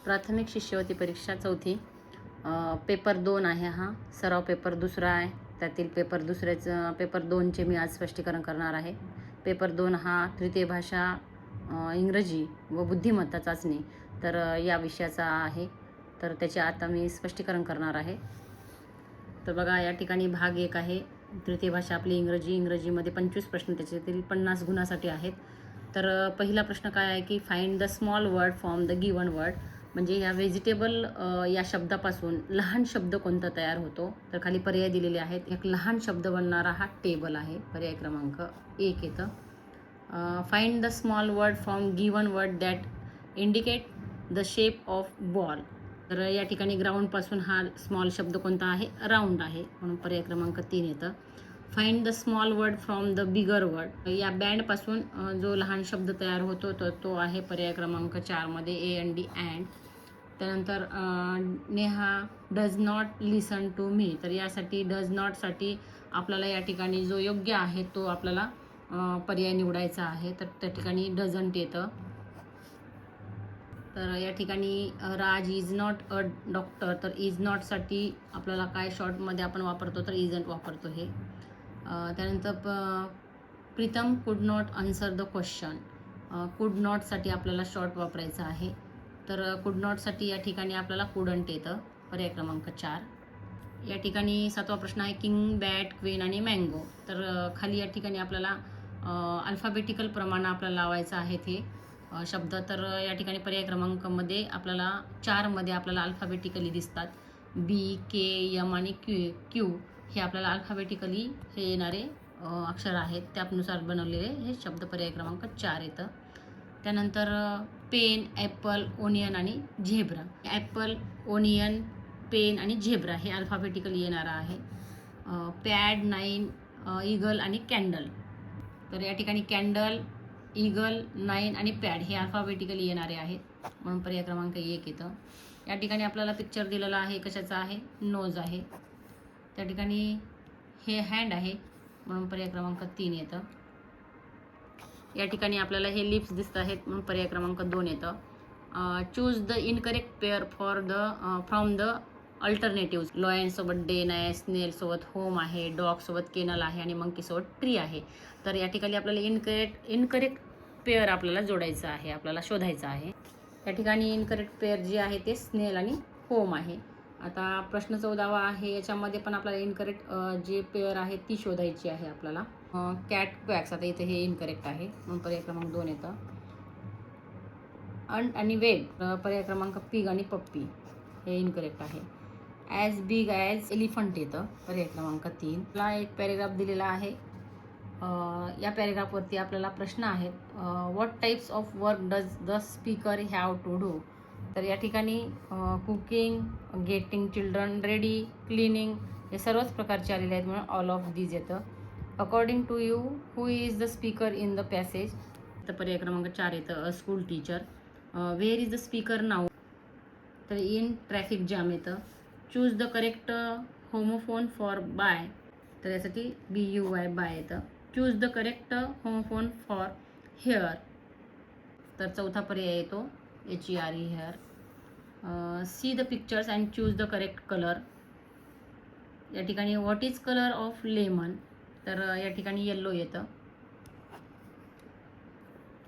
प्राथमिक शिष्यवृत्ती परीक्षा चौथी पेपर 2 आहे हा. सराव पेपर दुसरा आहे. त्यातील पेपर 2चे मी आज स्पष्टीकरण करणार आहे. पेपर 2 हा तृतीय भाषा इंग्रजी व बुद्धिमत्ता चाचणी तर या विषयाचा आहे. तर त्याचे आता मी स्पष्टीकरण करणार आहे. तर बघा, या ठिकाणी भाग 1 आहे. तृतीय भाषा आपली इंग्रजीमध्ये 25 प्रश्न, त्याच्यातील 50 गुणासाठी आहेत. तर पहिला प्रश्न काय आहे की find the small word from the given word, म्हणजे या व्हेजिटेबल या शब्दापासून लहान शब्द कोणता तयार होतो. तर खाली पर्याय दिलेले आहेत. एक लहान शब्द बनणारा हा टेबल आहे, पर्याय क्रमांक 1 येतं. Find the small word from given word that indicate the shape of ball. तर या ठिकाणी ग्राउंडपासून हा स्मॉल शब्द कोणता आहे, राऊंड आहे, म्हणून पर्याय क्रमांक 3 येतं. Find the small word from the bigger word, या बँडपासून जो लहान शब्द तयार होतो तो आहे पर्याय क्रमांक 4 मध्ये AND अँड. त्यानंतर Neha does not listen to me, तर यासाठी डज नॉटसाठी आपल्याला या ठिकाणी जो योग्य आहे तो आपल्याला पर्याय निवडायचा आहे. तर त्या ठिकाणी डझंट येतं. तर या ठिकाणी राज इज नॉट अ डॉक्टर, तर इज नॉटसाठी आपल्याला काय शॉर्टमध्ये आपण वापरतो, तर इजंट वापरतो हे. त्यानंतर प्रीतम कुड नॉट आन्सर द क्वेश्चन, कुड नॉटसाठी आपल्याला शॉर्ट वापरायचं आहे. तर कुड नॉटसाठी या ठिकाणी आपल्याला कुडंट येतं, पर्याय क्रमांक 4. या ठिकाणी 7वा प्रश्न आहे किंग, बॅट, क्वीन आणि मँगो. तर खाली या ठिकाणी आपल्याला अल्फाबेटिकल प्रमाण आपल्याला लावायचं आहे ते शब्द. तर या ठिकाणी पर्याय क्रमांकामध्ये आपल्याला 4मध्ये आपल्याला अल्फाबेटिकली दिसतात. BKM आणि क्यू हे आपल्याला अल्फाबेटिकली हे येणारे अक्षर आहेत, त्यानुसार बनवलेले हे शब्द पर्याय क्रमांक 4 येतं. त्यानंतर पेन, ॲपल, ओनियन आणि झेब्रा. ॲपल, ओनियन, पेन आणि झेब्रा हे अल्फाबेटिकली येणारं आहे. पॅड, 9, ईगल आणि कॅन्डल. तर या ठिकाणी कॅन्डल, ईगल, 9 आणि पॅड हे अल्फाबेटिकली येणारे आहेत, म्हणून पर्याय क्रमांक 1 येतं. या ठिकाणी आपल्याला पिक्चर दिलेला आहे, कशाचा आहे, नोज आहे. त्या ठिकाणी हे हँड आहे, म्हणून पर्याय क्रमांक 3 येतं. या ठिकाणी आपल्याला हे लिप्स दिसत आहेत, म्हणून पर्याय क्रमांक 2 येतं. Choose the incorrect pair from the alternative. Lion सोबत डेन आहे, स्नेल सोबत होम आहे, डॉग सोबत केनल आहे आणि मंकी सोबत ट्री आहे. तर या ठिकाणी आपल्याला इनकरेक्ट पेअर आपल्याला जोडायचं आहे, आपल्याला शोधायचं आहे. या ठिकाणी इनकरेक्ट पेअर जे आहे ते स्नेल आणि होम आहे. आता प्रश्न 14वा आहे, याच्यामध्ये पण आपल्याला इनकरेक्ट जे पेअर आहे ती शोधायची आहे आपल्याला. कॅट, क्वॅक्स, आता इथे हे इनकरेक्ट आहे, म्हणून पर्याय क्रमांक 2 येतं. अंट आणि वेब, पर्याय क्रमांक पिग आणि पप्पी हे इनकरेक्ट आहे. ॲज बिग ॲज एलिफंट येतं, पर्याय क्रमांक 3. ला एक पॅरेग्राफ दिलेला आहे. या पॅरेग्राफवरती आपल्याला प्रश्न आहेत. What types of work does the speaker have to do. तर या ठिकाणी cooking, getting children ready, cleaning हे सर्वच प्रकारचे आलेले आहेत, म्हणून ऑल ऑफ दीज येतं. According to you who is the speaker in the passage, तर पर्याय क्रमांक 4 येतं, a school teacher. Where is the speaker now, तर इन ट्रॅफिक जॅम येतं. Choose the correct homophone for buy, तर यासाठी BUY बाय येतं. Choose the correct homophone for hair, तर चौथा पर्याय येतो HERE hair. See the pictures and choose the correct colour. या ठिकाणी what is colour of lemon, तर या ठिकाणी येल्लो येतं.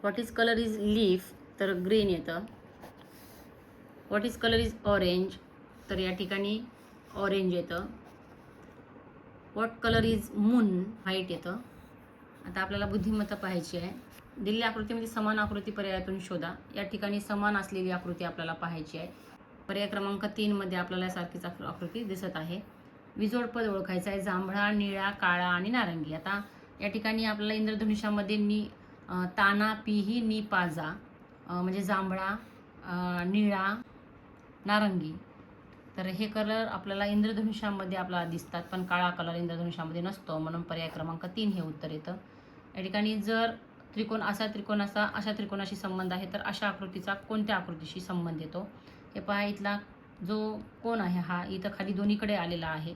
What is colour is leaf, तर ग्रीन येतं. What is colour is orange, तर या ठिकाणी ऑरेंज येतं. What colour is moon, white येतं. आता आपल्याला बुद्धिमत्ता पाहायची आहे. दिलेल्या आकृतीमध्ये समान आकृती पर्यायातून शोधा. या ठिकाणी समान असलेली आकृती आपल्याला पाहायची आहे. पर्याय क्रमांक 3 मध्ये आपल्याला सारखीच आकृती दिसत आहे. विजोड पद ओळखायचं आहे, जांभळा, निळा, काळा आणि नारंगी. आता या ठिकाणी आपल्याला इंद्रधनुष्यामध्ये ताना, पिही, नि, पाजा, म्हणजे जांभळा, निळा, नारंगी. तर हे कलर आपल्याला इंद्रधनुष्यामध्ये आपल्याला दिसतात, पण काळा कलर इंद्रधनुष्यामध्ये नसतो, म्हणून पर्याय क्रमांक 3 हे उत्तर येतं. या ठिकाणी जर अशा त्रिकोणाशी संबंध आहे, तर अशा आकृतीचा कोणत्या आकृतीशी संबंध येतो हे पहा. इथला जो कोण आहे हा इथं खाली दोन्हीकडे आलेला आहे,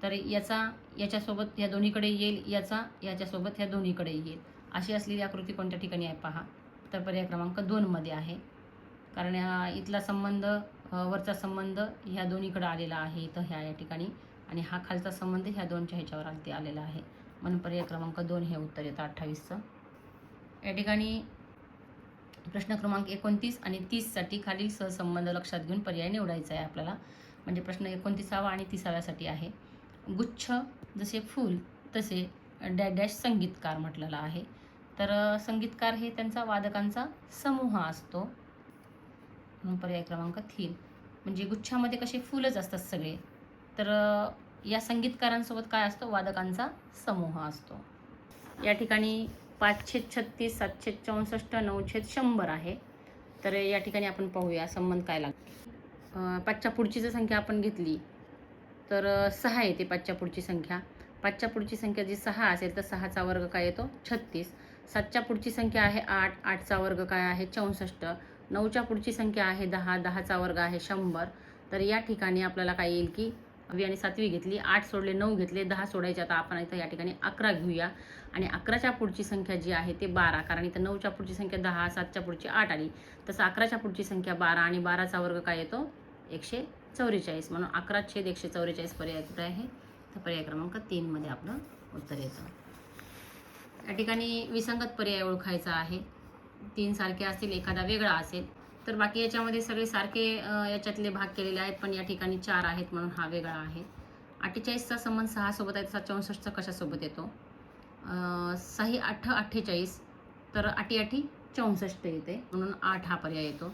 तर याच्यासोबत ह्या दोन्हीकडे येईल, याच्यासोबत ह्या दोन्हीकडे येईल. अशी असलेली आकृती कोणत्या ठिकाणी आहे पहा, तर पर्याय क्रमांक 2 मध्ये आहे. कारण इथला संबंध वरचा संबंध ह्या दोन्हीकडे आलेला आहे इथं या ठिकाणी, आणि हा खालचा संबंध ह्या दोनच्या ह्याच्यावर आलेला आहे. म्हणून पर्याय क्रमांक 2 हे उत्तर येतं 28चं. या ठिकाणी प्रश्न क्रमांक 29 आणि 30साठी खालील सहसंबंध लक्षात घेऊन पर्याय निवडायचा आहे आपल्याला. म्हणजे प्रश्न 29वा आणि 30व्यासाठी आहे. गुच्छ जसे फूल तसे डॅश डॅश संगीतकार म्हटलेला आहे. तर संगीतकार हे त्यांचा वादकांचा समूह असतो. म्हणून पर्याय क्रमांक 3. म्हणजे गुच्छामध्ये कसे फुलच असतात सगळे, तर या संगीतकारांसोबत काय असतो, वादकांचा समूह असतो. या ठिकाणी 5/36, 7/64, 9/100 आहे. तर या ठिकाणी आपण पाहूया संबंध काय लागतो. 5च्या पुढची जर संख्या आपण घेतली तर 6 येते 5च्या पुढची संख्या. 5च्या पुढची संख्या जी 6 असेल तर 6चा वर्ग काय येतो 36. 7च्या पुढची संख्या आहे 8, 8चा वर्ग काय आहे 64. 9च्या पुढची संख्या आहे 10, 10चा वर्ग आहे 100. तर या ठिकाणी आपल्याला काय येईल की 6वी आणि 7वी घेतली, 8 सोडले 9 घेतले, 10 सोडायचे. आता आपण इथं या ठिकाणी 11 घेऊया आणि 11च्या पुढची संख्या जी आहे ते 12, कारण इथं 9च्या पुढची संख्या 10, 7च्या पुढची 8 आली. तसं 11च्या पुढची संख्या 12 आणि 12चा वर्ग काय येतो 144. म्हणून 11/144 पर्याय कुठे आहे, तर पर्याय क्रमांक 3 मध्ये आपलं उत्तर येतं. या ठिकाणी विसंगत पर्याय ओळखायचा आहे. 3 सारखे असतील, एखादा वेगळा असेल. तर बाकी याच्यामध्ये सगळे सारखे याच्यातले भाग केलेले आहेत, पण या ठिकाणी 4 आहेत म्हणून हा वेगळा आहे. 48चा संबंध 6 सोबत आहे, तसा 64चा कशासोबत येतो. 6 8 48, तर 8 8 64 येते, म्हणून 8 हा पर्याय येतो.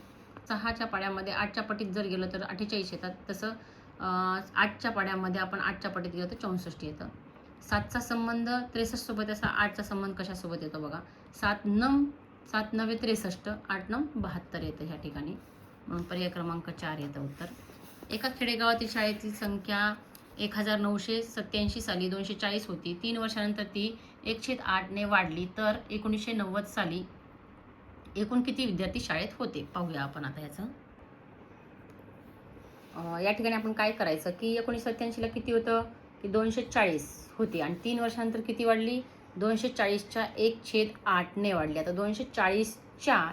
6च्या पाड्यामध्ये 8च्या पटीत जर गेलं तर 48 येतात, तसं 8च्या पाड्यामध्ये आपण 8च्या पटीत गेलो तर 64 येतं. 7चा संबंध 63 सोबत, असा 8चा संबंध कशासोबत येतो बघा. 7 9 63, 8 9 72 येतं ह्या ठिकाणी, म्हणून पर्याय क्रमांक 4 येतं उत्तर. एका खेडेगावातील शाळेतील संख्या 1987 साली 240 होती. 3 वर्षानंतर ती 1/8ने वाढली, तर 1990 साली एकूण किती विद्यार्थी शाळेत होते, पाहूया आपण आता याचं. या ठिकाणी आपण काय करायचं की 1987ला किती होतं की 240 होती आणि 3 वर्षानंतर किती वाढली, 240च्या 1/8ने वाढली. आता 240च्या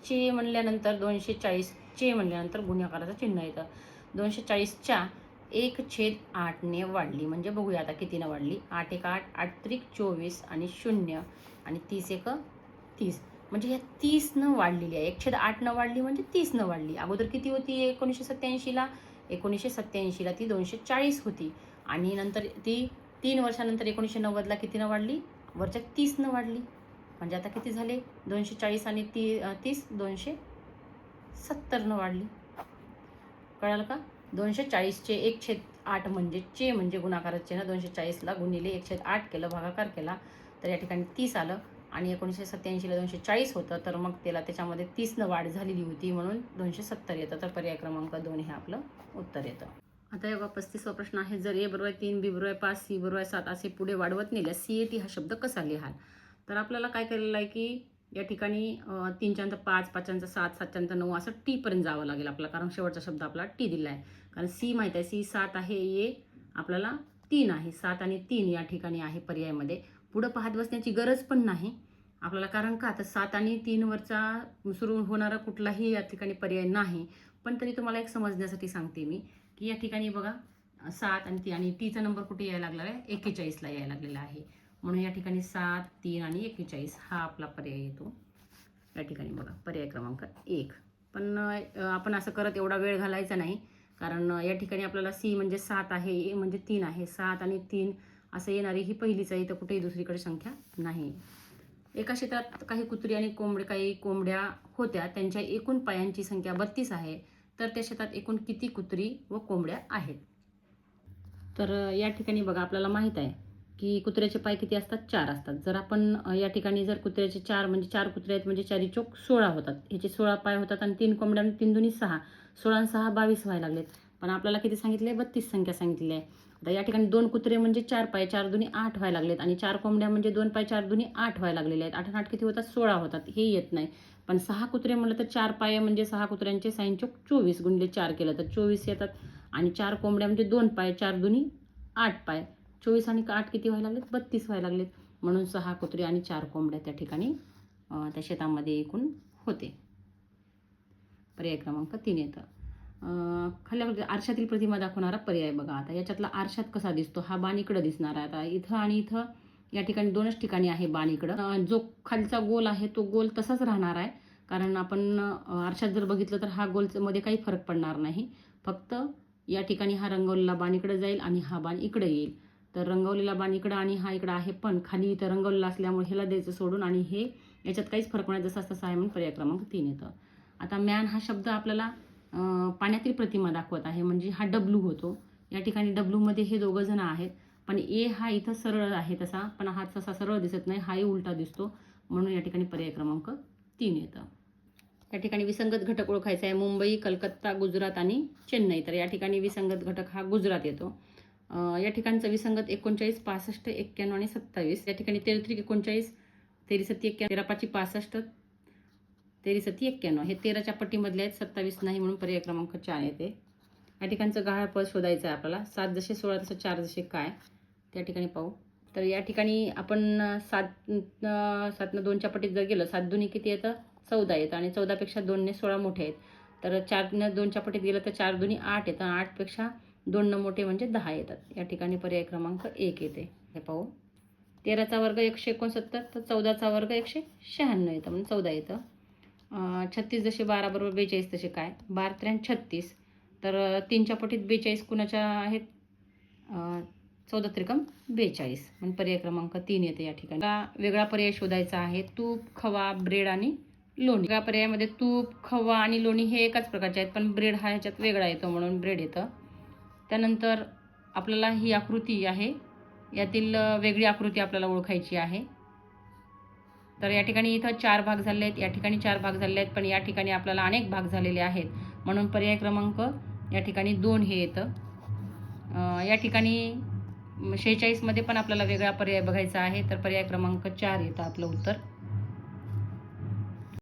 चे म्हणल्यानंतर 240चे म्हणल्यानंतर गुणाकाराचं चिन्ह येतं. 240च्या 1/8ने वाढली, म्हणजे बघूया आता कितीनं वाढली. 8 1 8, 8 त्रिक 24 आणि 0 आणि 30 1 30, म्हणजे ह्या 30नं वाढलेली आहे. 1/8नं वाढली म्हणजे 30नं वाढली. अगोदर किती होती 1987ला, 1987ला ती 240 होती आणि नंतर ती 3 वर्षानंतर 1990ला कितीनं वाढली, वरच्या 30नं वाढली. म्हणजे आता किती झाले 240 आणि 30 270नं वाढली. कळालं का. 240चे 1/8 म्हणजे चे म्हणजे गुणाकाराचे ना, 240ला गुणिले 1/8 केलं, भागाकार केला, तर या ठिकाणी 30 आलं. आणि 1987ला 240 होतं, तर मग त्याच्यामध्ये 30नं वाढ झालेली होती, म्हणून 270 येतं. तर पर्याय क्रमांक 2 हे आपलं उत्तर येतं. आता बघा 35वा प्रश्न आहे. जर A=3, B=5, C=7 असे पुढे वाढवत नेल्यास CAT हा शब्द कसा लिहाल. तर आपल्याला काय केलेलं आहे की या ठिकाणी 3च्या नंतर 5, 5च्या नंतर 7, 7च्या नंतर 9 असं T पर्यंत जावं लागेल आपल्याला, कारण शेवटचा शब्द आपला T दिला आहे. कारण C माहीत आहे, C 7 आहे, A आपल्याला 3 आहे. 7 आणि 3 या ठिकाणी आहे पर्यायामध्ये. पुढं पाहत बसण्याची गरज पण नाही आपल्याला, कारण का तर 7 आणि 3 वरचा सुरू होणारा कुठलाही या ठिकाणी पर्याय नाही. पण तरी तुम्हाला एक समजण्यासाठी सांगते मी की या ठिकाणी बघा 7 आणि 3 आणि Tचा नंबर कुठे यायला लागला आहे, 41ला यायला लागलेला आहे. म्हणून या ठिकाणी 7, 3 आणि 41 हा आपला पर्याय येतो. या ठिकाणी बघा पर्याय क्रमांक 1. पण आपण असं करत एवढा वेळ घालायचा नाही, कारण या ठिकाणी आपल्याला C म्हणजे 7 आहे, A म्हणजे 3 आहे. 7 आणि 3 असं येणारी ही पहिलीच आहे, तर कुठेही दुसरीकडे संख्या नाही. एका क्षेत्रात काही कोंबड्या होत्या, त्यांच्या एकूण पायांची संख्या 32 आहे, तर त्या शेतात एकूण किती कुत्री व कोंबड्या आहेत. तर या ठिकाणी बघा आपल्याला माहीत आहे की कुत्र्याचे पाय किती असतात, 4 असतात. जर आपण या ठिकाणी जर कुत्र्याचे 4 म्हणजे 4 कुत्रे आहेत म्हणजे 4 चोक 16 होतात. ह्याचे 16 पाय होतात आणि 3 कोंबड्या 3 दुनी 6, 16 आणि 6 22 व्हायला लागलेत. पण आपल्याला किती सांगितले, 32 संख्या सांगितली आहे. आता या ठिकाणी 2 कुत्रे म्हणजे 4 पाय, 4 दुनी 8 व्हायला लागलेत आणि 4 कोंबड्या म्हणजे 2 पाय, 4 दुनी 8 व्हायला लागलेले आहेत. 8 आणि 8 किती होतात, 16 होतात. हे येत नाही. पण 6 कुत्रे म्हटलं तर 4 पाय म्हणजे 6 कुत्र्यांचे 6 चोक 24 गुणिले 4 केलं तर 24 येतात आणि 4 कोंबड्या म्हणजे 2 पाय, 4 दुनी 8 पाय, 24 आणि 8 किती व्हायला लागलेत, 32 व्हायला लागलेत. म्हणून 6 कुत्रे आणि 4 कोंबड्या त्या ठिकाणी त्या शेतामध्ये एकूण होते. पर्याय क्रमांक 3 येतं. खाली आरशातील प्रतिमा दाखवणारा पर्याय बघा. आता याच्यातला आरशात कसा दिसतो, हा बाण इकडं दिसणार आहे. आता इथं आणि इथं या ठिकाणी 2च ठिकाणी आहे बाण इकडं. जो खालचा गोल आहे तो गोल तसाच राहणार आहे, कारण आपण आरशात जर बघितलं तर हा गोलमध्ये काही फरक पडणार नाही. फक्त या ठिकाणी हा रंगवलेला बाण इकडे जाईल आणि हा बाण इकडे येईल. तर रंगवलेला बाण इकडं आणि हा इकडं आहे, पण खाली इथं रंगवलेला असल्यामुळे ह्याला द्यायचं सोडून आणि हे याच्यात काहीच फरक नाही, जसा तसा आहे म्हणून पर्याय क्रमांक 3 येतं. आता मॅन हा शब्द आपल्याला पाण्यातील प्रतिमा दाखवत आहे, म्हणजे हा डब्लू होतो. या ठिकाणी डब्लूमध्ये हे दोघं जण आहेत, पण ए हा इथं सरळ आहे तसा, पण हा तसा सरळ दिसत नाही, हाही उलटा दिसतो, म्हणून या ठिकाणी पर्याय क्रमांक 3 येतं. या ठिकाणी विसंगत घटक ओळखायचा आहे. मुंबई, कलकत्ता, गुजरात आणि चेन्नई. तर या ठिकाणी विसंगत घटक हा गुजरात येतो. या ठिकाणचं विसंगत 39, 65, 91 आणि 27. या ठिकाणी 33, 39, 33, 91, 13, 5, 65, 33, 91 हे 13च्या पट्टीमधले आहेत, 27 नाही, म्हणून पर्याय क्रमांक 4 येते. या ठिकाणचं गहाळ पद शोधायचं आहे आपल्याला. 7 जसे 16 तसं 4 जसे काय, त्या ठिकाणी पाहू. तर या ठिकाणी आपण 7 2च्या पट्टीत जर गेलं, 7 2 किती येतं, 14 येतं, आणि 14पेक्षा 2ने 16 मोठे आहेत. तर 4 2च्या पट्टीत गेलं तर 4 2 8 येतं, 8पेक्षा 2 मोठे म्हणजे 10 येतात. या ठिकाणी पर्याय क्रमांक 1 येते. हे पाहू. 13चा वर्ग 169, तर 14चा वर्ग 196 येतं, म्हणून 14 येतं. 36 जसे 12 बरोबर 42 तसे काय, 12 3 36. तर 3च्या पट्टीत 42 कुणाच्या आहेत, 14 त्रिकम 42, म्हणून पर्याय क्रमांक 3 येते. या ठिकाणी वेगळा पर्याय शोधायचा आहे. तूप, खवा, ब्रेड आणि लोणी. वेगळ्या पर्यायामध्ये तूप, खवा आणि लोणी हे एकाच प्रकारचे आहेत, पण ब्रेड हा ह्याच्यात वेगळा येतो, म्हणून ब्रेड येतं. त्यानंतर आपल्याला ही आकृती आहे, यातील वेगळी आकृती आपल्याला ओळखायची आहे. तर या ठिकाणी इथं 4 भाग झाले आहेत, या ठिकाणी 4 भाग झाले आहेत, पण या ठिकाणी आपल्याला अनेक भाग झालेले आहेत, म्हणून पर्याय क्रमांक या ठिकाणी 2 हे येतं. या ठिकाणी 46मध्ये पण आपल्याला वेगळा पर्याय बघायचा आहे, तर पर्याय क्रमांक 4 येतं आपलं उत्तर.